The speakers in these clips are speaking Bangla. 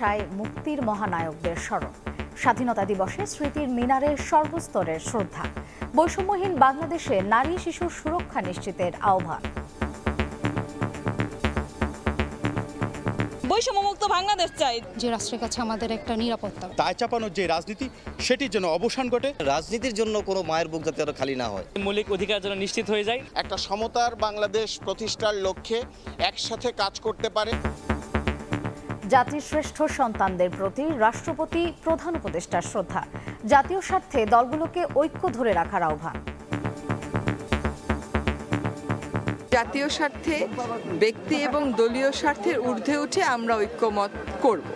ভালোবাসায় মুক্তির মহানায়কদের স্মরণ। স্বাধীনতা দিবসে স্মৃতির মিনারে সর্বস্তরের শ্রদ্ধা। বৈষম্যহীন বাংলাদেশে নারী শিশুর সুরক্ষা নিশ্চিতের আহ্বান। বৈষম্যমুক্ত বাংলাদেশ চাই, যে রাষ্ট্রের কাছে আমাদের একটা নিরাপত্তা। দায় চাপানোর যে রাজনীতি, সেটির জন্য অবসান ঘটে। রাজনীতির জন্য কোনো মায়ের বুক যাতে আরো খালি না হয়, মৌলিক অধিকার যেন নিশ্চিত হয়ে যায়। একটা সমতার বাংলাদেশ প্রতিষ্ঠার লক্ষ্যে একসাথে কাজ করতে পারে। জাতির শ্রেষ্ঠ সন্তানদের প্রতি রাষ্ট্রপতি প্রধান উপদেষ্টার শ্রদ্ধা। জাতীয় স্বার্থে দলগুলোকে ঐক্য ধরে রাখার আহ্বান। জাতীয় স্বার্থে ব্যক্তি এবং দলীয় স্বার্থের ঊর্ধ্বে উঠে আমরা ঐক্যমত করব।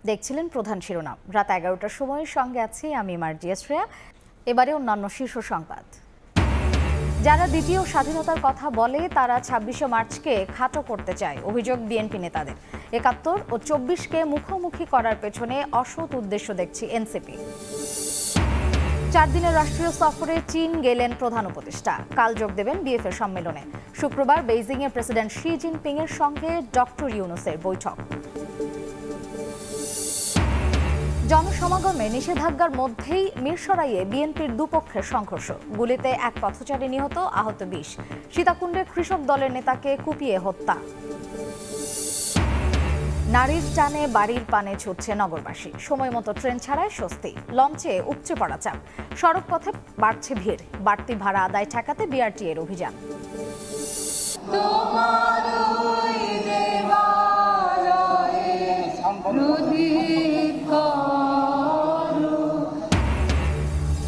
দেখছিলেন প্রধান শিরোনাম। রাত 11টার সময় সঙ্গে আছি আমি মার্জিয়া শ্রেয়া। এবারে অন্যান্য শীর্ষ সংবাদ। যারা দ্বিতীয় স্বাধীনতার কথা বলে তারা 26শে মার্চকে খাটো করতে চায়, অভিযোগ বিএনপি নেতাদের। 71 ও 24কে মুখোমুখি করার পেছনে অসৎ উদ্দেশ্য দেখছে এনসিপি। 4 দিনের রাষ্ট্রীয় সফরে চীন গেলেন প্রধান উপদেষ্টা। কাল যোগ দেবেন বিএফএ সম্মেলনে। শুক্রবার বেইজিংয়ে প্রেসিডেন্ট শি জিনপিং এর সঙ্গে ডক্টর ইউনূসের বৈঠক। জনসমাগমে নিষেধাজ্ঞার মধ্যেই মিরসরাইয়ে বিএনপির দুপক্ষের সংঘর্ষ। গুলিতে এক পথচারী নিহত, আহত 20। সীতাকুণ্ডে কৃষক দলের নেতাকে কুপিয়ে হত্যা। নারীর টানে বাড়ির পানে ছুটছে নগরবাসী। সময় মতো ট্রেন ছাড়ায় স্বস্তি। লঞ্চে উপচে পড়া চাপ। সড়ক পথে বাড়ছে ভিড়। বাড়তি ভাড়া আদায় ঠেকাতে বিআরটি এর অভিযান।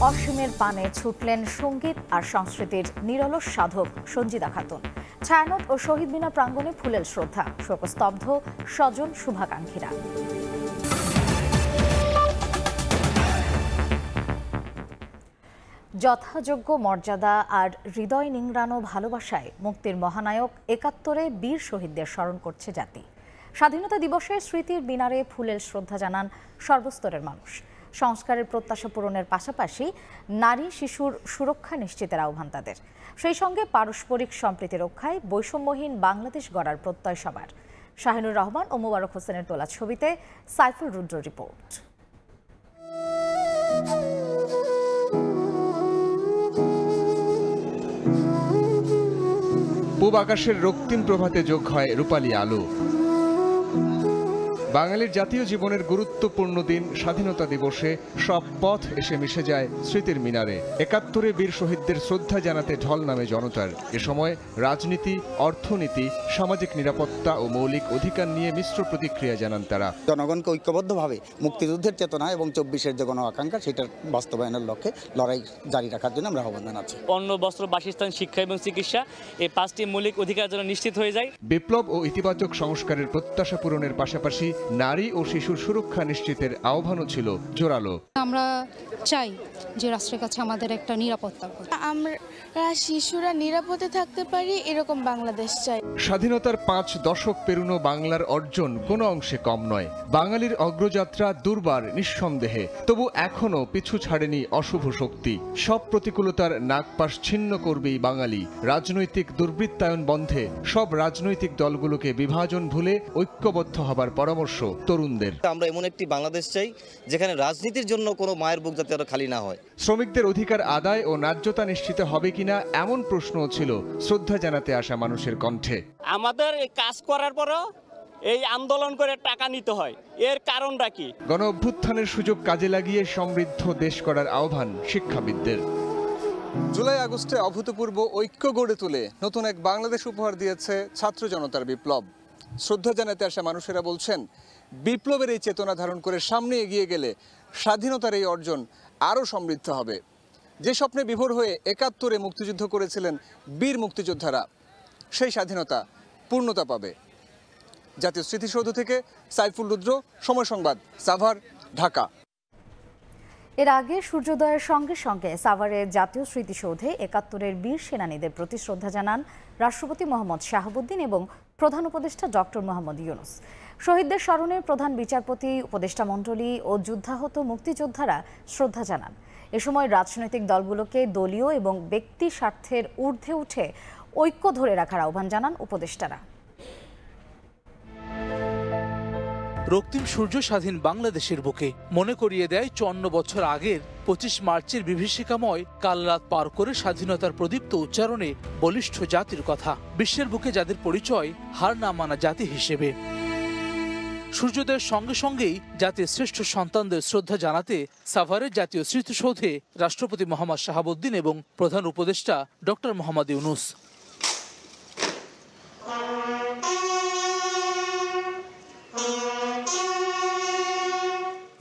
অসীমের পানে ছুটলেন সঙ্গীত আর সংস্কৃতির নিরলস সাধক সঞ্জিদা খাতুন। ছায়ানট ও শহীদ মিনার প্রাঙ্গণে ফুলেল শ্রদ্ধা। শোকস্তব্ধ স্বজন শুভাকাঙ্ক্ষীরা। যথাযোগ্য মর্যাদা আর হৃদয় নিংড়ানো ভালোবাসায় মুক্তির মহানায়ক 71-এ বীর শহীদদের স্মরণ করছে জাতি। স্বাধীনতা দিবসে স্মৃতির মিনারে ফুলেল শ্রদ্ধা জানান সর্বস্তরের মানুষ। সংস্কারের প্রত্যাশা পূরণের পাশাপাশি নারী শিশুর সুরক্ষা নিশ্চিতের আহ্বান তাদের। সেই সঙ্গে পারস্পরিক সম্প্রীতি রক্ষায় বৈষম্যহীন বাংলাদেশ গড়ার প্রত্যয় সবার। শাহিনুর রহমান ও মোবারক হোসেনের তোলা ছবিতে সাইফুল রুদ্র রিপোর্ট। পূব আকাশের রক্তিম প্রভাতে যোগ হয় রূপালী আলো। বাঙালির জাতীয় জীবনের গুরুত্বপূর্ণ দিন স্বাধীনতা দিবসে সব পথ এসে মিশে যায় স্মৃতির মিনারে। 71-এ বীর শহীদদের শ্রদ্ধা জানাতে ঢল নামে জনতার। এ সময় রাজনীতি, অর্থনীতি, সামাজিক নিরাপত্তা ও মৌলিক অধিকার নিয়ে মিশ্র প্রতিক্রিয়া জানান তারা। জনগণকে ঐক্যবদ্ধভাবে মুক্তিযুদ্ধের চেতনা এবং 24-এর যে গণ আকাঙ্ক্ষা সেটার বাস্তবায়নের লক্ষ্যে লড়াই জারি রাখার জন্য আমরা আহ্বান জানাচ্ছি। অন্ন, বস্ত্র, বাসস্থান, শিক্ষা এবং চিকিৎসা, এই 5টি মৌলিক অধিকার যেন নিশ্চিত হয়ে যায়। বিপ্লব ও ইতিবাচক সংস্কারের প্রত্যাশা পূরণের পাশাপাশি নারী ও শিশুর সুরক্ষা নিশ্চিতের আহ্বানও ছিল জোরালো। আমরা চাই যে রাষ্ট্রের কাছে আমাদের একটা নিরাপত্তা। আমরা শিশুরা নিরাপদে থাকতে পারি এরকম বাংলাদেশ চাই। স্বাধীনতার 5 দশক পেরুনো বাংলার অর্জন কোনো অংশে কম নয়। বাঙালির অগ্রযাত্রা দুর্বার নিঃসন্দেহে, তবু এখনো পিছু ছাড়েনি অশুভ শক্তি। সব প্রতিকূলতার নাগপাশ ছিন্ন করবেই বাঙালি। রাজনৈতিক দুর্বৃত্তায়ন বন্ধে সব রাজনৈতিক দলগুলোকে বিভাজন ভুলে ঐক্যবদ্ধ হবার পরামর্শ তরুণদের। আমরা এমন একটি বাংলাদেশ চাই যেখানে রাজনীতির জন্য কোনো মায়ের বুক যাতে আরো খালি না হয়। শ্রমিকদের অধিকার আদায় ও ন্যায্যতা নিশ্চিত হবে কিনা এমন প্রশ্নও ছিল শ্রদ্ধা জানাতে আসা মানুষের কণ্ঠে। আমাদের কাজ করার পরও এই আন্দোলন করে টাকা নিতে হয়, এর কারণটা কি? গণ অভ্যুত্থানের সুযোগ কাজে লাগিয়ে সমৃদ্ধ দেশ গড়ার আহ্বান শিক্ষাবিদদের। জুলাই আগস্টে অভূতপূর্ব ঐক্য গড়ে তুলে নতুন এক বাংলাদেশ উপহার দিয়েছে ছাত্র জনতার বিপ্লব। শ্রদ্ধা জানাতে আসা মানুষেরা বলছেন, বিপ্লবের এই চেতনা ধারণ করে সামনে এগিয়ে গেলে স্বাধীনতার এই অর্জন আরও সমৃদ্ধ হবে। যে স্বপ্নে বিভোর হয়ে 71-এ মুক্তিযুদ্ধ করেছিলেন বীর মুক্তিযোদ্ধারা, সেই স্বাধীনতা পূর্ণতা পাবে। জাতীয় স্মৃতিসৌধ থেকে সাইফুল রুদ্র, সময় সংবাদ, সাভার, ঢাকা। এর আগে সূর্যোদয়ের সঙ্গে সঙ্গে সাভারের জাতীয় স্মৃতিসৌধে 71-এর বীর সেনানীদের প্রতি শ্রদ্ধা জানান রাষ্ট্রপতি মোহাম্মদ শাহাবুদ্দিন এবং প্রধান উপদেষ্টা ডক্টর মোহাম্মদ ইউনূস। শহীদদের স্মরণে প্রধান বিচারপতি, উপদেষ্টা মণ্ডলী ও যুদ্ধাহত মুক্তিযোদ্ধারা শ্রদ্ধা জানান। এ সময় রাজনৈতিক দলগুলোকে দলীয় এবং ব্যক্তি স্বার্থের ঊর্ধ্বে উঠে ঐক্য ধরে রাখার আহ্বান জানান উপদেষ্টারা। রক্তিম সূর্য স্বাধীন বাংলাদেশের বুকে মনে করিয়ে দেয় 54 বছর আগের 25 মার্চের বিভীষিকাময় কাল রাত পার করে স্বাধীনতার প্রদীপ্ত উচ্চারণে বলিষ্ঠ জাতির কথা, বিশ্বের বুকে যাদের পরিচয় হার না মানা জাতি হিসেবে। সূর্যোদয়ের সঙ্গে সঙ্গেই জাতির শ্রেষ্ঠ সন্তানদের শ্রদ্ধা জানাতে সাভারের জাতীয় স্মৃতিসৌধে রাষ্ট্রপতি মোহাম্মদ শাহাবুদ্দিন এবং প্রধান উপদেষ্টা ডক্টর মোহাম্মদ ইউনূস।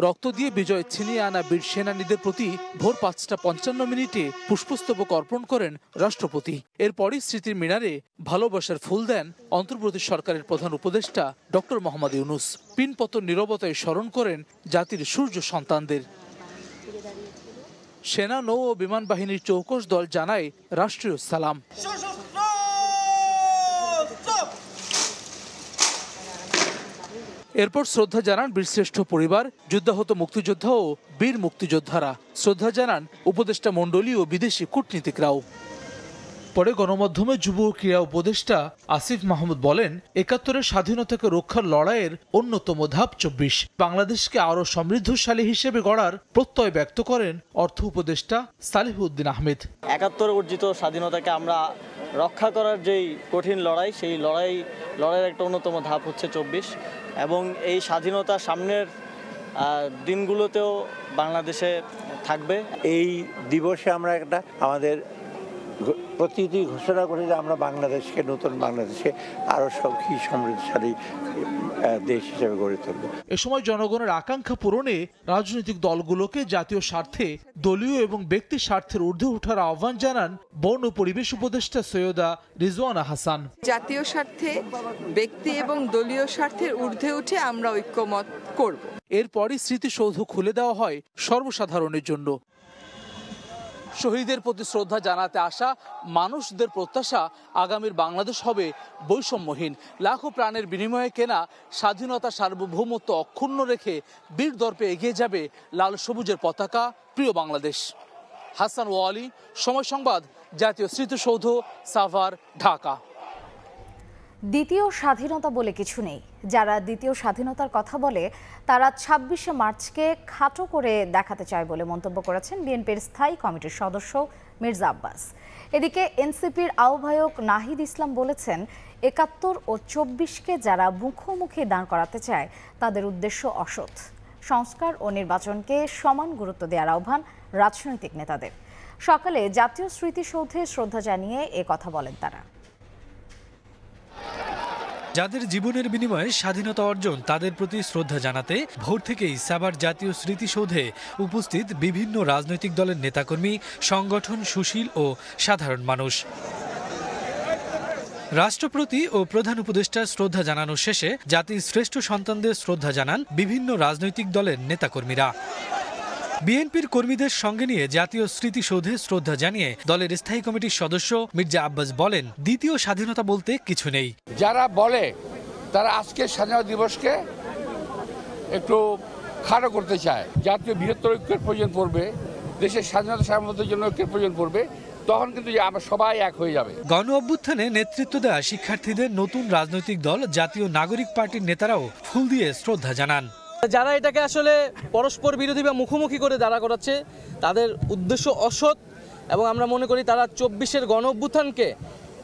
রক্ত দিয়ে বিজয় ছিনিয়ে আনা বীর সেনানীদের প্রতি ভোর 5:55 পুষ্পস্তবক অর্পণ করেন রাষ্ট্রপতি। এরপরই স্মৃতির মিনারে ভালোবাসার ফুল দেন অন্তর্বর্তী সরকারের প্রধান উপদেষ্টা ডক্টর মোহাম্মদ ইউনূস। পিনপতন নীরবতায় স্মরণ করেন জাতির সূর্য সন্তানদের। সেনা, নৌ ও বিমান বাহিনীর চৌকস দল জানায় রাষ্ট্রীয় সালাম। এরপর শ্রদ্ধা জানান বীরশ্রেষ্ঠ পরিবার, যুদ্ধাহত মুক্তিযোদ্ধা ও বীর মুক্তিযোদ্ধারা। শ্রদ্ধা জানান উপদেষ্টা মণ্ডলী ও বিদেশি কূটনীতিকরাও। পরে গণমাধ্যমে যুব ও ক্রীড়া উপদেষ্টা আসিফ মাহমুদ বলেন, ৭১-এর স্বাধীনতাকে রক্ষার লড়াইয়ের অন্যতম ধাপ ২৪। বাংলাদেশকে আরও সমৃদ্ধশালী হিসেবে গড়ার প্রত্যয় ব্যক্ত করেন অর্থ উপদেষ্টা সালেহউদ্দিন আহমেদ। ৭১ অর্জিত স্বাধীনতাকে আমরা রক্ষা করার যেই কঠিন লড়াই, সেই লড়াইয়ের একটা অন্যতম ধাপ হচ্ছে ২৪, এবং এই স্বাধীনতা সামনের দিনগুলোতেও বাংলাদেশে থাকবে। এই দিবসে আমরা একটা আমাদের প্রতিটি ঘোষণা করি যে আমরা বাংলাদেশকে, নতুন বাংলাদেশে আরও সুখী সমৃদ্ধশালী দেশ হিসেবে গড়ে তুলব। এ সময় জনগণের আকাঙ্ক্ষা পূরণে রাজনৈতিক দলগুলোকে জাতীয় স্বার্থে, দলীয় এবং ব্যক্তি স্বার্থের ঊর্ধ্বে ওঠার আহ্বান জানান বন ও পরিবেশ উপদেষ্টা সৈয়দা রিজওয়ানা হাসান। জাতীয় স্বার্থে, ব্যক্তি এবং দলীয় স্বার্থের ঊর্ধ্বে উঠে আমরা ঐক্যমত করব। এরপরই স্মৃতিসৌধ খুলে দেওয়া হয় সর্বসাধারণের জন্য। শহীদের প্রতি শ্রদ্ধা জানাতে আসা মানুষদের প্রত্যাশা, আগামীর বাংলাদেশ হবে বৈষম্যহীন। লাখো প্রাণের বিনিময়ে কেনা স্বাধীনতা, সার্বভৌমত্ব অক্ষুণ্ণ রেখে বীর দর্পে এগিয়ে যাবে লাল সবুজের পতাকা, প্রিয় বাংলাদেশ। হাসান ওয়ালি, সময় সংবাদ, জাতীয় স্মৃতিসৌধ, সাভার, ঢাকা। দ্বিতীয় স্বাধীনতা বলে কিছু নেই। যারা দ্বিতীয় স্বাধীনতার কথা বলে তারা ২৬শে মার্চকে খাটো করে দেখাতে চায় বলে মন্তব্য করেছেন বিএনপির স্থায়ী কমিটির সদস্য মির্জা আব্বাস। এদিকে এনসিপির আহ্বায়ক নাহিদ ইসলাম বলেছেন, ৭১ ও ২৪কে যারা মুখোমুখি দাঁড় করাতে চায় তাদের উদ্দেশ্য অসৎ। সংস্কার ও নির্বাচনকে সমান গুরুত্ব দেওয়ার আহ্বান রাজনৈতিক নেতাদের। সকালে জাতীয় স্মৃতিসৌধে শ্রদ্ধা জানিয়ে এ কথা বলেন তারা। যাদের জীবনের বিনিময়ে স্বাধীনতা অর্জন, তাদের প্রতি শ্রদ্ধা জানাতে ভোর থেকেই সাভার জাতীয় স্মৃতিসৌধে উপস্থিত বিভিন্ন রাজনৈতিক দলের নেতাকর্মী, সংগঠন, সুশীল ও সাধারণ মানুষ। রাষ্ট্রপতি ও প্রধান উপদেষ্টার শ্রদ্ধা জানানো শেষে জাতির শ্রেষ্ঠ সন্তানদের শ্রদ্ধা জানান বিভিন্ন রাজনৈতিক দলের নেতাকর্মীরা। বিএনপির কর্মীদের সঙ্গে নিয়ে জাতীয় স্মৃতিসৌধে শ্রদ্ধা জানিয়ে দলের স্থায়ী কমিটির সদস্য মির্জা আব্বাস বলেন, দ্বিতীয় স্বাধীনতা বলতে কিছু নেই। যারা বলে তারা আজকে স্বাধীনতা দিবসকে একটু খাটো করতে চায়। জাতীয় বৃহত্তর ঐক্যের প্রয়োজন পড়বে, দেশের স্বাধীনতা সার্বভৌমত্বের জন্য ঐক্যের প্রয়োজন পড়বে, তখন কিন্তু আমরা সবাই এক হয়ে যাবে। গণ অভ্যুত্থানে নেতৃত্ব দেওয়া শিক্ষার্থীদের নতুন রাজনৈতিক দল জাতীয় নাগরিক পার্টির নেতারাও ফুল দিয়ে শ্রদ্ধা জানান। যারা এটাকে আসলে পরস্পর বিরোধী বা মুখোমুখি করে দাঁড়া করাচ্ছে, তাদের উদ্দেশ্য অসৎ, এবং আমরা মনে করি তারা ২৪-এর গণ অভ্যুত্থানকে,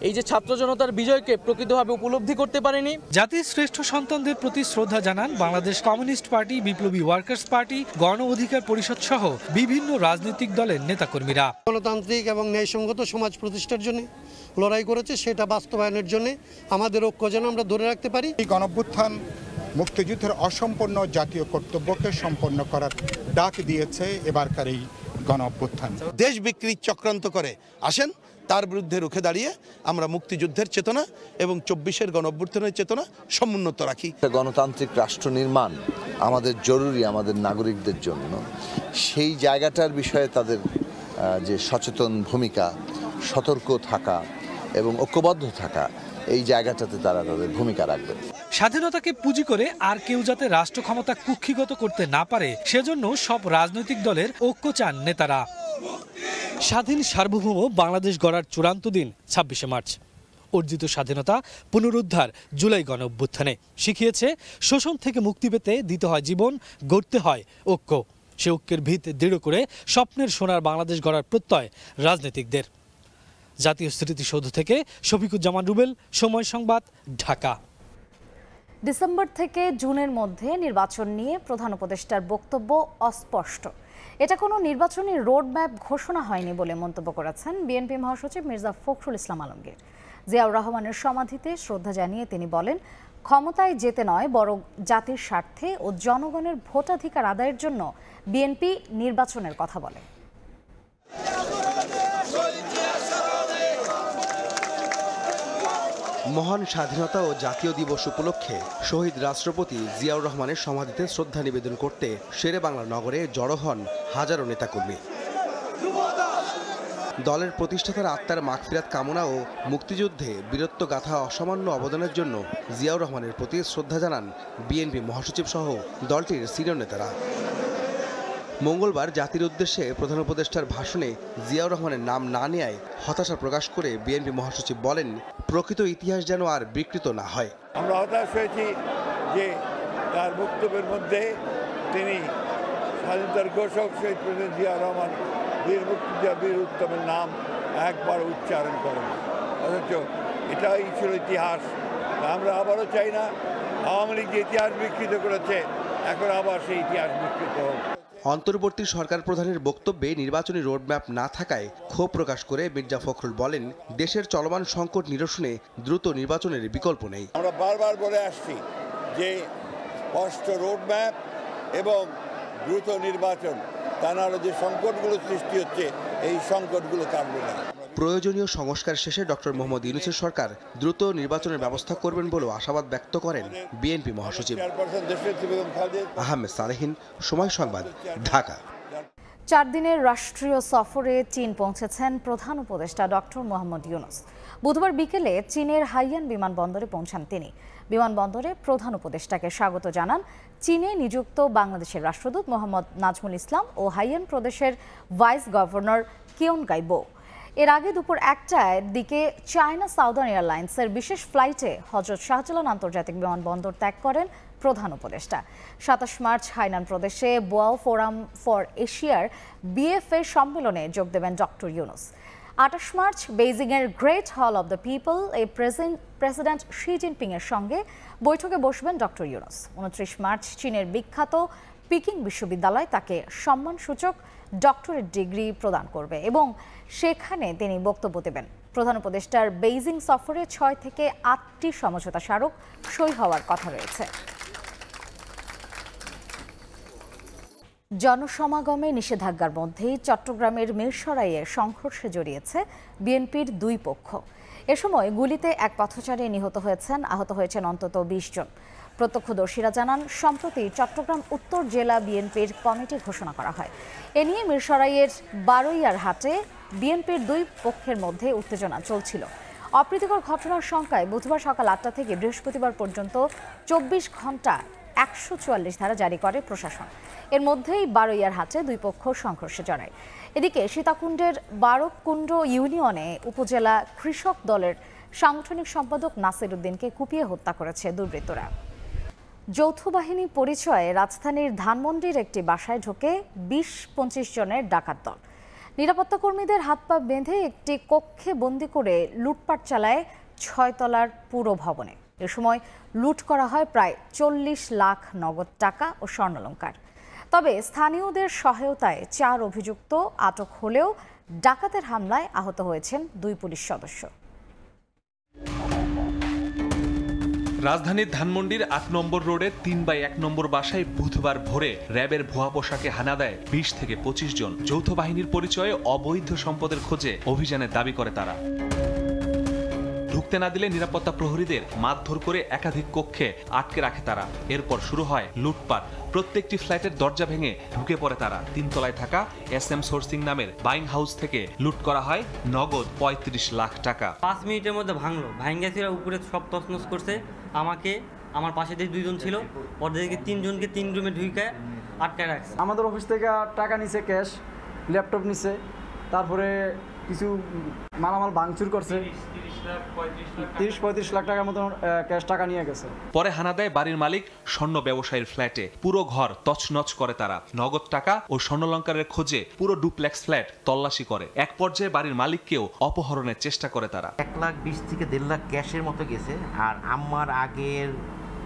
এই যে ছাত্র জনতার বিজয়কে প্রকৃতভাবে উপলব্ধি করতে পারেনি। জাতির শ্রেষ্ঠ সন্তানদের প্রতি শ্রদ্ধা জানান বাংলাদেশ কমিউনিস্ট পার্টি, বিপ্লবী ওয়ার্কার্স পার্টি, গণ অধিকার পরিষদ সহ বিভিন্ন রাজনৈতিক দলের নেতাকর্মীরা। গণতান্ত্রিক এবং ন্যায়সঙ্গত সমাজ প্রতিষ্ঠার জন্য লড়াই করেছে, সেটা বাস্তবায়নের জন্য আমাদের ঐক্য যেন আমরা ধরে রাখতে পারি। এই গণ অভ্যুত্থান মুক্তিযুদ্ধের অসম্পূর্ণ জাতীয় কর্তব্যকে সম্পন্ন করার ডাক দিয়েছে এবারকার এই গণ অভ্যুত্থান। দেশ বিক্রির চক্রান্ত করে আসেন, তার বিরুদ্ধে রুখে দাঁড়িয়ে আমরা মুক্তিযুদ্ধের চেতনা এবং ২৪-এর গণ অভ্যুত্থানের চেতনা সমুন্নত রাখি। গণতান্ত্রিক রাষ্ট্র নির্মাণ আমাদের জরুরি, আমাদের নাগরিকদের জন্য। সেই জায়গাটার বিষয়ে তাদের যে সচেতন ভূমিকা, সতর্ক থাকা এবং ঐক্যবদ্ধ থাকা, এই জায়গাটাতে তারা তাদের ভূমিকা রাখবে। স্বাধীনতাকে পুঁজি করে আর কেউ যাতে রাষ্ট্র ক্ষমতা কুক্ষিগত করতে না পারে, সেজন্য সব রাজনৈতিক দলের ঐক্য চান নেতারা। স্বাধীন সার্বভৌম বাংলাদেশ গড়ার চূড়ান্ত দিন ২৬শে মার্চ। অর্জিত স্বাধীনতা পুনরুদ্ধার জুলাই গণঅভ্যুত্থানে শিখিয়েছে শোষণ থেকে মুক্তি পেতে দিতে হয় জীবন, গড়তে হয় ঐক্য। সে ঐক্যের ভিত দৃঢ় করে স্বপ্নের সোনার বাংলাদেশ গড়ার প্রত্যয় রাজনীতিকদের। জাতীয় স্মৃতিসৌধ থেকে শফিকুজ্জামান রুবেল, সময় সংবাদ, ঢাকা। ডিসেম্বর থেকে জুনের মধ্যে নির্বাচন নিয়ে প্রধান উপদেষ্টার বক্তব্য অস্পষ্ট। এটা কোনো নির্বাচনী রোডম্যাপ ঘোষণা হয়নি বলে মন্তব্য করেছেন বিএনপি মহাসচিব মির্জা ফখরুল ইসলাম আলমগীর। জিয়াউর রহমানের সমাধিতে শ্রদ্ধা জানিয়ে তিনি বলেন, ক্ষমতায় যেতে নয় বরং জাতির স্বার্থে ও জনগণের ভোটাধিকার আদায়ের জন্য বিএনপি নির্বাচনের কথা বলে। মহান স্বাধীনতা ও জাতীয় দিবস উপলক্ষে শহীদ রাষ্ট্রপতি জিয়াউর রহমানের সমাধিতে শ্রদ্ধা নিবেদন করতে শেরেবাংলা নগরে জড়ো হন হাজারো নেতাকর্মী। দলের প্রতিষ্ঠাতার আত্মার মাগফিরাত কামনা ও মুক্তিযুদ্ধে বীরত্ব গাথা অসামান্য অবদানের জন্য জিয়াউর রহমানের প্রতি শ্রদ্ধা জানান বিএনপি মহাসচিব সহ দলটির সিনিয়র নেতারা। মঙ্গলবার জাতির উদ্দেশ্যে প্রধান উপদেষ্টার ভাষণে জিয়াউর রহমানের নাম না নেয়ায় হতাশা প্রকাশ করে বিএনপি মহাসচিব বলেন, প্রকৃত ইতিহাস যেন আর বিকৃত না হয়। আমরা হতাশ হয়েছি যে তার বক্তব্যের মধ্যে তিনি স্বাধীনতার ঘোষক শহীদ প্রেসিডেন্ট জিয়া রহমান বীর মুক্তিযোদ্ধা বীর উত্তমের নাম একবার উচ্চারণ করেন, অথচ এটাই ছিল ইতিহাস। আমরা আবারও চাই না আওয়ামী লীগ যে ইতিহাস বিকৃত করেছে এখন আবার সেই ইতিহাস বিকৃত হোক। অন্তর্বর্তী সরকার প্রধানের বক্তব্যে নির্বাচনী রোডম্যাপ না থাকায় ক্ষোভ প্রকাশ করে মির্জা ফখরুল বলেন, দেশের চলমান সংকট নিরসনে দ্রুত নির্বাচনের বিকল্প নেই। আমরা বারবার বলে আসছি যে স্পষ্ট রোডম্যাপ এবং দ্রুত নির্বাচন, তা নাহলে যে সংকটগুলো সৃষ্টি হচ্ছে এই সংকটগুলো কাটবে না। প্রয়োজনীয় সংস্কার শেষে ডক্টর মোহাম্মদ ইউনূসের সরকার দ্রুত নির্বাচনের ব্যবস্থা করবেন বলেও আশাবাদ ব্যক্ত করেন বিএনপি মহাসচিব। আহমেদ সালেহিন, সময় সংবাদ, ঢাকা। 4 দিনের রাষ্ট্রীয় সফরে চীন পৌঁছেছেন প্রধান উপদেষ্টা ডক্টর মোহাম্মদ ইউনূস। বুধবার বিকেলে চীনের হাইয়ান বিমানবন্দরে পৌঁছান তিনি। বিমানবন্দরে প্রধান উপদেষ্টাকে স্বাগত জানান চীনে নিযুক্ত বাংলাদেশের রাষ্ট্রদূত মোহাম্মদ নাজমুল ইসলাম ও হাইয়ান প্রদেশের ভাইস গভর্নর কিয়ন গাইবো। এর আগে দুপুর 1টার দিকে চায়না সাউদার্ন এয়ারলাইন্সের বিশেষ ফ্লাইটে হযরত শাহজালাল আন্তর্জাতিক বিমানবন্দর ত্যাগ করেন প্রধান উপদেষ্টা। 27 মার্চ হাইনান প্রদেশে বোয়াও ফোরাম ফর এশিয়ার BFA সম্মেলনে যোগ দেবেন ডক্টর ইউনূস। 28 মার্চ বেইজিংয়ের গ্রেট হল of the people president Xi Jinping এর সঙ্গে বৈঠকে বসবেন ডক্টর ইউনূস। 29 মার্চ চীনের বিখ্যাত পিকিং বিশ্ববিদ্যালয় তাকে সম্মানসূচক ডক্টরেট ডিগ্রি প্রদান করবে এবং সেখানে তিনি বক্তব্য দেবেন। প্রধান উপদেষ্টার বেইজিং সফরে 6 থেকে 8টি সমঝোতা স্মারক সই হওয়ার কথা রয়েছে। জনসমাগমে নিষেধাজ্ঞার মধ্যেই চট্টগ্রামের মিরসরাইয়ে সংঘর্ষে জড়িয়েছে বিএনপির 2 পক্ষ। এ সময় গুলিতে এক পথচারী নিহত হয়েছেন, আহত হয়েছেন অন্তত 20 জন। প্রত্যক্ষদর্শীরা জানান, সম্প্রতি চট্টগ্রাম উত্তর জেলা বিএনপির কমিটি ঘোষণা করা হয়। এ নিয়ে মিরসরাইয়ের বারৈয়ার হাটে বিএনপির 2 পক্ষের মধ্যে উত্তেজনা চলছিল। অপ্রীতিকর ঘটনার শঙ্কায় বুধবার সকাল 8টা থেকে বৃহস্পতিবার পর্যন্ত 24 ঘন্টা 144 ধারা জারি করে প্রশাসন। এর মধ্যেই বারৈয়ার হাটে 2 পক্ষ সংঘর্ষে জড়ায়। এদিকে সীতাকুণ্ডের বারকুণ্ড ইউনিয়নে উপজেলা কৃষক দলের সাংগঠনিক সম্পাদক নাসির উদ্দিনকে কুপিয়ে হত্যা করেছে দুর্বৃত্তরা। যৌথ বাহিনী পরিচয়ে রাজধানীর ধানমন্ডির একটি বাসায় ঢুকে 20-25 জনের ডাকাত দল। নিরাপত্তা কর্মীদের হাত পা বেঁধে একটি কক্ষে বন্দী করে লুটপাট চালায় 6 তলার পুরো ভবনে। এ সময় লুট করা হয় প্রায় 40 লাখ নগদ টাকা ও স্বর্ণালংকার। তবে স্থানীয়দের সহায়তায় 4 অভিযুক্ত আটক হলেও ডাকাতের হামলায় আহত হয়েছেন 2 পুলিশ সদস্য। রাজধানীর ধানমন্ডির 8 নম্বর রোডের 3/1 নম্বর বাসায় বুধবার ভোরে র্যাবের ভুয়া পোশাকে হানা দেয় 20 থেকে 25 জন। যৌথ বাহিনীর পরিচয়ে অবৈধ সম্পদের খোঁজে অভিযানের দাবি করে তারা। ঢুকতে না দিলে নিরাপত্তা প্রহরীদের মারধর করে একাধিক কক্ষে আটকে রাখে তারা। এরপর শুরু হয় লুটপাট। প্রত্যেকটি ফ্ল্যাটের দরজা ভেঙে ঢুকে পড়ে তারা। 3 তলায় থাকা SM সোর্সিং নামের বাইং হাউস থেকে লুট করা হয় নগদ 35 লাখ টাকা। 5 মিনিটের মধ্যে ভাঙলো। ভাঙ্গাছিরা উপরে সব তছনছ করছে। আমাকে, আমার পাশে যে 2 জন ছিল, ওদেরকে 3 জনকে 3 রুমে ঢুকে আটকে রাখছে। আমাদের অফিস থেকে টাকা নিছে, ক্যাশ, ল্যাপটপ নিছে, তারপরে কিছু মালামাল ভাঙচুর করছে, 30-35 লাখ টাকার মতো ক্যাশ টাকা নিয়ে গেছে। পরে হানা দেয় বাড়ির মালিক স্বর্ণ ব্যবসায়ীর ফ্ল্যাটে। পুরো ঘর তছনছ করে তারা। নগদ টাকা ও স্বর্ণালংকারের খোঁজে পুরো ডুপ্লেক্স ফ্ল্যাট তল্লাশি করে। এক পর্যায়ে বাড়ির মালিককেও অপহরণের চেষ্টা করে তারা। 1,20,000 থেকে 1.5 লাখ ক্যাশের মতো গেছে, আর আম্মার আগের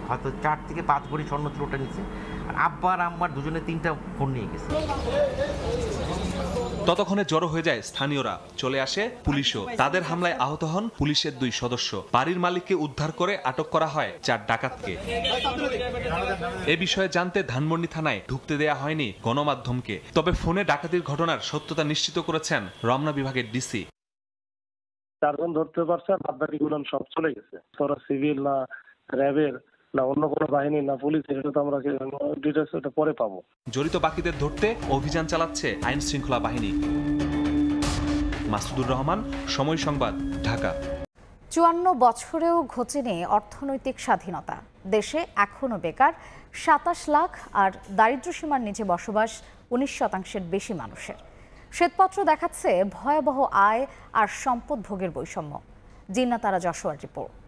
হয়তো 4 থেকে 5 ভরি স্বর্ণ ছিল, ওটা নিচ্ছে। আর আব্বার আম্মার দুজনে 3টা ফোন নিয়ে গেছে। ততক্ষণে জড়ো হয়ে যায় স্থানীয়রা। চলে আসে পুলিশও। তাদের হামলায় আহত হন পুলিশের 2 সদস্য। বাড়ির মালিককে উদ্ধার করে আটক করা হয় 4 ডাকাতকে। এ বিষয়ে জানতে ধানমন্ডি থানায় ঢুকতে দেয়া হয়নি গণমাধ্যমকে। তবে ফোনে ডাকাতির ঘটনার সত্যতা নিশ্চিত করেছেন রমনা বিভাগের ডিসি। 4 জন ধরতে পারছে, আর বাদবাকিগুলো সব চলে গেছে। তোরা সিভিল না র্যাবের না অন্য কোনো বাহিনী না পুলিশের, এটা তো আমরা ডিটেইলস এটা পরে পাবো। জড়িত বাকিদের ধরতে অভিযান চালাচ্ছে আইন শৃঙ্খলা বাহিনী। মাসুদুর রহমান, সময় সংবাদ, ঢাকা। 54 বছরেও ঘোচেনি অর্থনৈতিক স্বাধীনতা। দেশে এখনো বেকার 27 লাখ, আর দারিদ্র্যসীমার নিচে বসবাস 19% বেশি মানুষের। শ্বেতপত্র দেখাচ্ছে ভয়াবহ আয় আর সম্পদ ভোগের বৈষম্য। জিন্নাতারা যশোয়ার রিপোর্ট।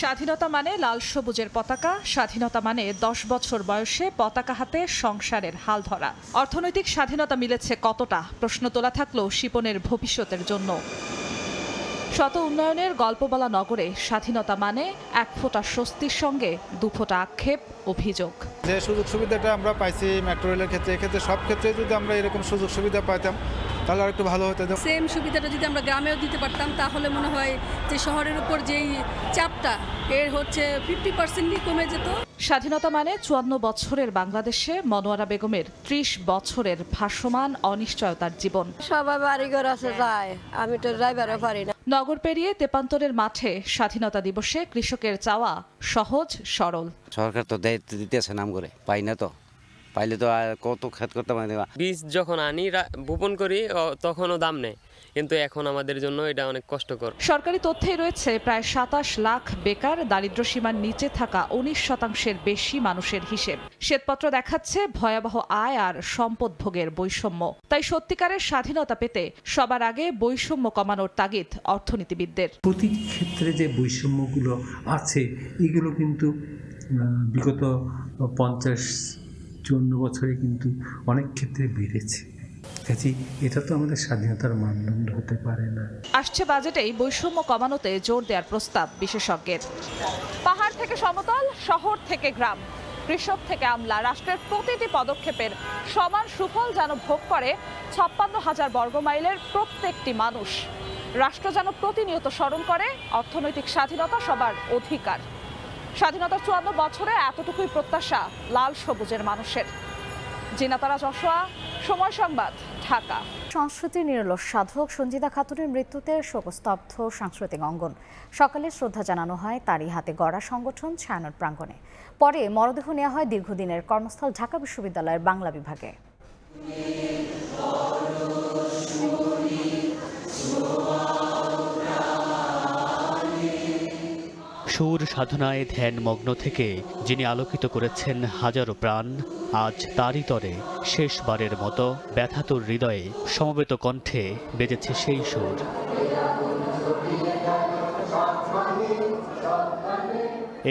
স্বাধীনতা মানে লাল সবুজের পতাকা, স্বাধীনতা মানে 10 বছর বয়সে পতাকা হাতে সংসারের হাল ধরা। অর্থনৈতিক স্বাধীনতা মিলেছে কতটা, প্রশ্ন তোলা থাকলো শিপনের ভবিষ্যতের জন্য। শত উন্নয়নের গল্প বলা নগরে স্বাধীনতা মানে 1 ফোঁটা স্বস্তির সঙ্গে 2 ফোঁটা আক্ষেপ, অভিযোগ। যে সুযোগ সুবিধাটা আমরা পাইছি মেট্রো রেলের ক্ষেত্রে, এক্ষেত্রে সব ক্ষেত্রে যদি আমরা এরকম সুযোগ সুবিধা পাইতাম তাহলে আর একটু ভালো হতো। সেম সুবিধাটা যদি আমরা গ্রামেও দিতে পারতাম তাহলে মনে হয় যে শহরের উপর যেই চাপটা এর হচ্ছে 50% কমে যেত। স্বাধীনতা মানে 54 বছরের বাংলাদেশে মনোয়ারা বেগমের 30 বছরের ভাসমান অনিশ্চয়তার জীবন। সবাই বাড়িঘর আছে যায়, আমি তো ড্রাইভারও পারি না। নগর পেরিয়ে তেপান্তরের মাঠে স্বাধীনতা দিবসে কৃষকের চাওয়া সহজ সরল। সরকার তো দায়িত্ব দিতেছে নাম করে, পাই না তো, পাইলে তো আর কত খেত করতে পারি। বীজ যখন আনি বপন করি তখনও দাম নেই, কিন্তু এখন আমাদের জন্য এটা অনেক কষ্টকর। সরকারি তথ্যে রয়েছে প্রায় 27 লাখ বেকার, দারিদ্র্যসীমার নিচে থাকা 19% বেশি মানুষের হিসেব। শ্বেতপত্র দেখাচ্ছে ভয়াবহ আয় আর সম্পদ ভোগের বৈষম্য। তাই সত্যিকারের স্বাধীনতা পেতে সবার আগে বৈষম্য কমানোর তাগিদ অর্থনীতিবিদদের। প্রতি ক্ষেত্রে যে বৈষম্যগুলো আছে এগুলো কিন্তু বিগত 50-54 বছরে কিন্তু অনেক ক্ষেত্রে বেড়েছে। এটা তো আমাদের স্বাধীনতার মানদণ্ড হতে পারে না। আসছে বাজেটেই বৈষম্য কমানোতে জোর দেওয়ার প্রস্তাব বিশেষজ্ঞের। পাহাড় থেকে সমতল, শহর থেকে গ্রাম, কৃষক থেকে আমলা, রাষ্ট্রের প্রতিটি পদক্ষেপের সমান সুফল যেন ভোগ করে 56,000 বর্গমাইলের প্রত্যেকটি মানুষ। রাষ্ট্র যেন প্রতিনিয়ত স্মরণ করে অর্থনৈতিক স্বাধীনতা সবার অধিকার। স্বাধীনতার 54 বছরে এতটুকুই প্রত্যাশা লাল সবুজের মানুষের। জিনাতারা যশোয়া, সময় সংবাদ, ঢাকা। সংস্কৃতি নিরলস সাধক সঞ্জিদা খাতুনের মৃত্যুতে শোকস্তব্ধ সাংস্কৃতিক অঙ্গন। সকালে শ্রদ্ধা জানানো হয় তারই হাতে গড়া সংগঠন ছায়ানট প্রাঙ্গণে। পরে মরদেহ নেওয়া হয় দীর্ঘদিনের কর্মস্থল ঢাকা বিশ্ববিদ্যালয়ের বাংলা বিভাগে। সুর সাধনায় ধ্যানমগ্ন থেকে যিনি আলোকিত করেছেন হাজারো প্রাণ, আজ তারই তরে শেষবারের মতো ব্যথাতুর হৃদয়ে সমবেত কণ্ঠে বেজেছে সেই সুর।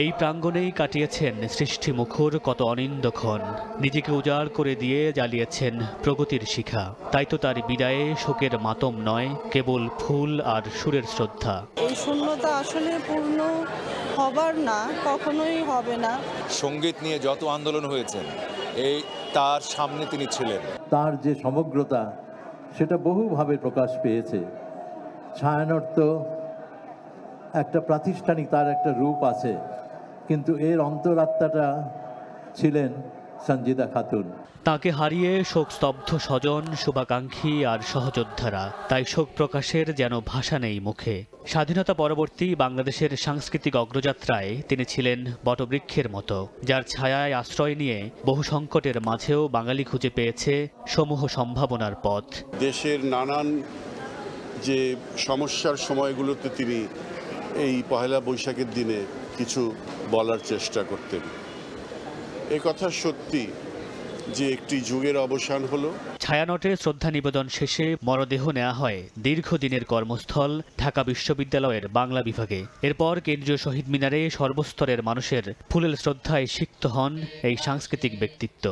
এই প্রাঙ্গণেই কাটিয়েছেন সৃষ্টি মুখর কত অনিন্দক্ষণ, নিজেকে উজাড় করে দিয়ে জ্বালিয়েছেন প্রগতির শিখা। তাই তো তার বিদায়ে শোকের মাতম নয়, কেবল ফুল আর সুরের শ্রদ্ধা। এই শূন্যতা আসলে পূর্ণ হবার না, কখনোই হবে না। সঙ্গীত নিয়ে যত আন্দোলন হয়েছে এই তার সামনে তিনি ছিলেন। তার যে সমগ্রতা সেটা বহুভাবে প্রকাশ পেয়েছে। ছায়ানট তো একটা প্রাতিষ্ঠানিক, তার একটা রূপ আছে, কিন্তু এর অন্তরাত্মাটা ছিলেন সঞ্জিদা খাতুন। তাকে হারিয়ে শোকস্তব্ধ স্বজন, শুভাকাঙ্ক্ষী আর সহযোদ্ধারা। তাই শোক প্রকাশের যেন ভাষা নেই মুখে। স্বাধীনতা পরবর্তী বাংলাদেশের সাংস্কৃতিক অগ্রযাত্রায় তিনি ছিলেন বটবৃক্ষের মতো, যার ছায়ায় আশ্রয় নিয়ে বহু সংকটের মাঝেও বাঙালি খুঁজে পেয়েছে সমূহ সম্ভাবনার পথ। দেশের নানান যে সমস্যার সময়গুলোতে তিনি এই পহেলা বৈশাখের দিনে কিছু বলার চেষ্টা করতেন। এ কথা সত্যি যে একটি যুগের অবসান হলো। ছায়ানটে শ্রদ্ধা নিবেদন শেষে মরদেহ নেওয়া হয় দীর্ঘদিনের কর্মস্থল ঢাকা বিশ্ববিদ্যালয়ের বাংলা বিভাগে। এরপর কেন্দ্রীয় শহীদ মিনারে সর্বস্তরের মানুষের ফুলেল শ্রদ্ধায় সিক্ত হন এই সাংস্কৃতিক ব্যক্তিত্ব।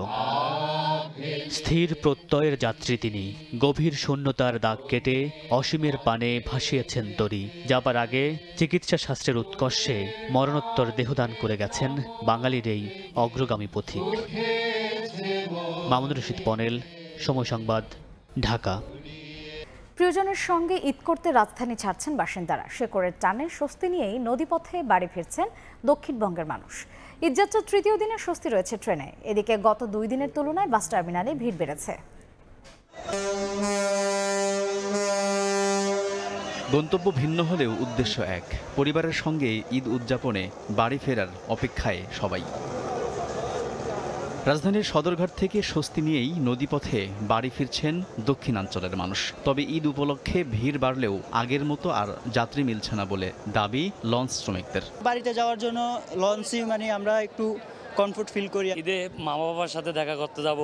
স্থির প্রত্যয়ের যাত্রী তিনি, গভীর শূন্যতার দাগ কেটে অসীমের পানে ভাসিয়েছেন তরি। যাবার আগে চিকিৎসা শাস্ত্রের উৎকর্ষে মরণোত্তর দেহদান করে গেছেন বাঙালির এই অগ্রগামী পথিক। মামুনুর রশিদ পনেল, সময় সংবাদ, ঢাকা। প্রিয়জনের সঙ্গে ঈদ করতে রাজধানী ছাড়ছেন বাসিন্দারা। শেকড়ের টানে স্বস্তি নিয়েই নদীপথে বাড়ি ফিরছেন দক্ষিণবঙ্গের মানুষ। ঈদযাত্রার তৃতীয় দিনে স্বস্তি রয়েছে ট্রেনে। এদিকে গত 2 দিনের তুলনায় বাস টার্মিনালে ভিড় বেড়েছে। গন্তব্য ভিন্ন হলেও উদ্দেশ্য এক, পরিবারের সঙ্গে ঈদ উদযাপনে বাড়ি ফেরার অপেক্ষায় সবাই। রাজধানীর সদরঘাট থেকে স্বস্তি নিয়েই নদীপথে বাড়ি ফিরছেন দক্ষিণাঞ্চলের মানুষ। তবে ঈদ উপলক্ষে ভিড় বাড়লেও আগের মতো আর যাত্রী মিলছে না বলে দাবি লঞ্চ শ্রমিকদের। বাড়িতে যাওয়ার জন্য লঞ্চই আমরা একটু কমফোর্ট ফিল করি। ঈদে মা বাবার সাথে দেখা করতে যাব,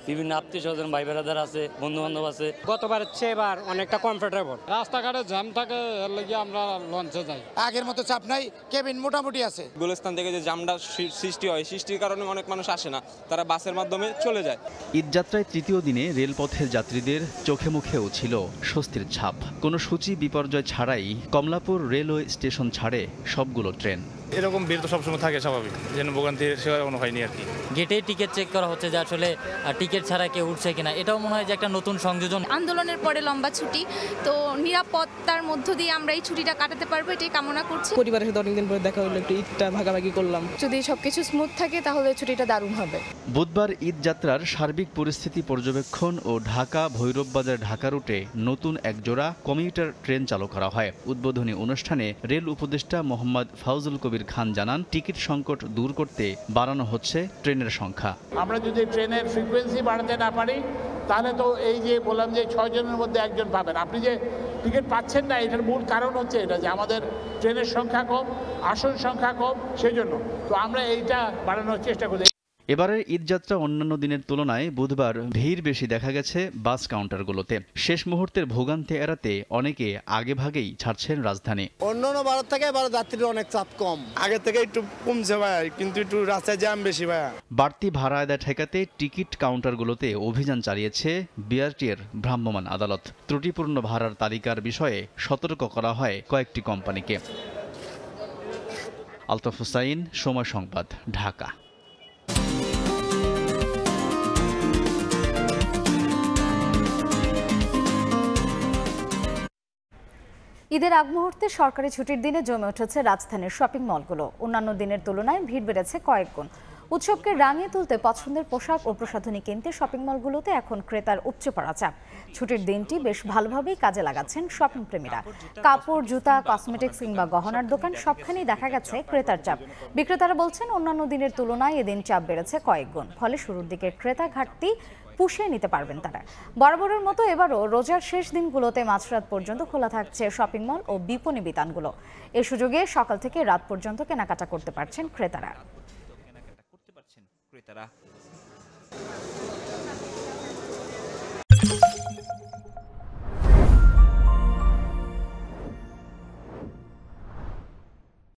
বিভিন্ন আত্মীয় স্বজন ভাই বেড়াদার আছে, বন্ধু বান্ধব আছে। গতবার চেয়ে এবার অনেকটা কমফোর্টেবল। রাস্তাঘাটে জ্যাম থাকে, এর লাগি আমরা লঞ্চে যাই। আগের মতো চাপ নাই, কেবিন মোটামুটি আছে। গুলিস্তান থেকে যে জ্যামটা সৃষ্টি হয়, সৃষ্টির কারণে অনেক মানুষ আসে না, তারা বাসের মাধ্যমে চলে যায়। ঈদযাত্রায় তৃতীয় দিনে রেলপথের যাত্রীদের চোখে মুখেও ছিল স্বস্তির ছাপ। কোনো সূচি বিপর্যয় ছাড়াই কমলাপুর রেলওয়ে স্টেশন ছাড়ে সবগুলো ট্রেন। এরকম ভিড় তো সবসময় থাকে স্বাভাবিক, যেন ভোগান্তির সেবা কোনো হয়নি আর কি। গেটে টিকিট চেক করা হচ্ছে যে আসলে টিকিট ছাড়া কেউ উঠছে কিনা, এটাও মনে হয় যে একটা নতুন সংযোজন। আন্দোলনের পরে লম্বা ছুটি, তো নিরাপত্তার মধ্য দিয়ে আমরা এই ছুটিটা কাটাতে পারবো, এটাই কামনা করছি। পরিবারের সাথে অনেকদিন পরে দেখা হলো, একটু ঈদটা ভাগাভাগি করলাম। যদি সবকিছু স্মুথ থাকে তাহলে ছুটিটা দারুণ হবে। বুধবার ঈদযাত্রার সার্বিক পরিস্থিতি পর্যবেক্ষণ ও ঢাকা ভৈরববাজার ঢাকা রুটে নতুন একজোড়া কমিউটার ট্রেন চালু করা হয়। উদ্বোধনী অনুষ্ঠানে রেল উপদেষ্টা মোহাম্মদ ফাউজুল কবির খান জানান, টিকিট সংকট দূর করতে বাড়ানো হচ্ছে ট্রেনের সংখ্যা। আমরা যদি ট্রেনের ফ্রিকোয়েন্সি বাড়াতে না পারি তাহলে তো এই যে বললাম যে 6 জনের মধ্যে একজন পাবেন। আপনি যে টিকিট পাচ্ছেন না, এটার মূল কারণ হচ্ছে এটা যে আমাদের ট্রেনের সংখ্যা কম, আসন সংখ্যা কম, সেই জন্য তো আমরা এইটা বাড়ানোর চেষ্টা করি। এবারের ঈদযাত্রা অন্যান্য দিনের তুলনায় বুধবার ভিড় বেশি দেখা গেছে বাস কাউন্টারগুলোতে। শেষ মুহূর্তের ভোগান্তি এড়াতে অনেকে আগেভাগেই ছাড়ছেন রাজধানী। অন্যান্য বার থেকে এবার যাত্রীর অনেক চাপ কম, আগে থেকে একটু কমছে ভাই, কিন্তু একটু রাস্তায় জ্যাম বেশি ভাই। বাড়তি ভাড়া আদায় ঠেকাতে টিকিট কাউন্টারগুলোতে অভিযান চালিয়েছে বিআরটিএর ভ্রাম্যমাণ আদালত। ত্রুটিপূর্ণ ভাড়ার তালিকার বিষয়ে সতর্ক করা হয় কয়েকটি কোম্পানিকে। আলতাফ হুসাইন, সময় সংবাদ, ঢাকা। ঈদের আগ মুহূর্তে সরকারি ছুটির দিনে জমে উঠেছে রাজধানীর শপিং মলগুলো। অন্যান্য দিনের তুলনায় ভিড় বেড়েছে কয়েক গুণ। উৎসবকে রাঙিয়ে তুলতে পছন্দের পোশাক ও প্রসাধনী কিনতে শপিং মলগুলোতে এখন ক্রেতার উপচে পড়া চাপ। ছুটির দিনটি বেশ ভালোভাবেই কাজে লাগাচ্ছেন শপিং প্রেমীরা। কাপড়, জুতা, কসমেটিক্স কিংবা গহনার দোকান সবখানেই দেখা গেছে ক্রেতার চাপ। বিক্রেতারা বলছেন, অন্যান্য দিনের তুলনায় এদিন চাপ বেড়েছে কয়েক গুণ। ফলে শুরুর দিকে ক্রেতা ঘাটতি পুষিয়ে নিতে পারবেন তারা। বরাবরের মতো এবারও রোজার শেষ দিনগুলোতে মাঝরাত পর্যন্ত খোলা থাকছে শপিং মল ও বিপণী বিতানগুলো। এ সুযোগে সকাল থেকে রাত পর্যন্ত কেনাকাটা করতে পারছেন ক্রেতারা।